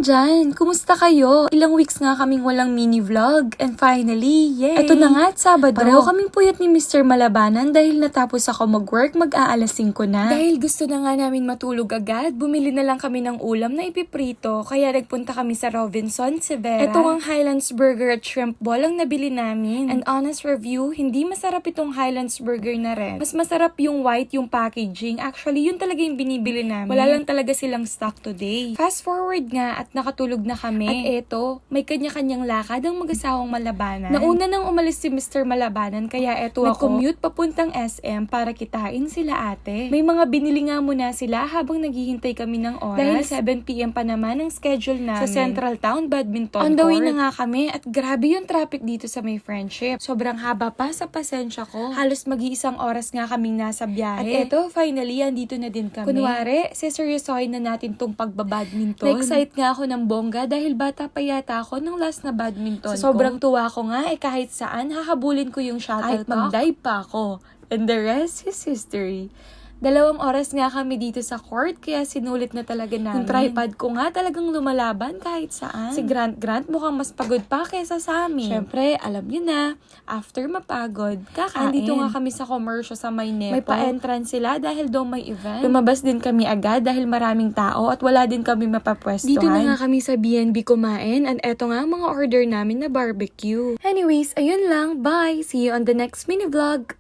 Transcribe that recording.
dyan! Kumusta kayo? Ilang weeks nga kaming walang mini vlog. And finally, yay! Eto na nga at Sabado. Pareho kaming puyat ni Mr. Malabanan dahil natapos ako mag-work mag-aalas 5 na. Dahil gusto na nga namin matulog agad, bumili na lang kami ng ulam na ipiprito. Kaya nagpunta kami sa Robinson, Severa. Eto ang Highlands Burger at Shrimp Ball ang nabili namin. And honest review, hindi masarap itong Highlands Burger na red. Mas masarap yung white, yung packaging. Actually, yun talaga yung binibili namin. Wala lang talaga silang stock today. Fast forward nga at nakatulog na kami. At eto, may kanya-kanyang lakad ang mag-asawang Malabanan. Nauna nang umalis si Mr. Malabanan kaya eto ako, nag-commute papuntang SM para kitain sila ate. May mga binili nga muna sila habang naghihintay kami ng oras. Dahil 7 PM pa naman ang schedule namin sa Central Town Badminton Court. On the way na nga kami at grabe yung traffic dito sa may Friendship. Sobrang haba pa sa pasensya ko. Halos mag-iisang oras nga kaming nasa biyahe. At eto, finally, andito na din kami. Kunwari, seseryosohin na natin tong pagbabadminton. Na-excite nga ako ng bongga dahil bata pa yata ako nung last na badminton ko. Sobrang tuwa ko nga kahit saan hahabulin ko yung shuttlecock. Kahit mag-dive pa ako. And the rest is history. 2 oras nga kami dito sa court kaya sinulit na talaga namin. Yung tripod ko nga talagang lumalaban kahit saan. Si Grant mukhang mas pagod pa kesa sa amin. Syempre, alam niyo na, after mapagod, kakain. Andito nga kami sa commercial sa Maynepo. May pa-entrance sila dahil daw may event. Lumabas din kami agad dahil maraming tao at wala din kami mapapwestuhan. Dito na nga kami sa B&B kumain and eto nga ang mga order namin na barbecue. Anyways, ayun lang. Bye! See you on the next mini vlog!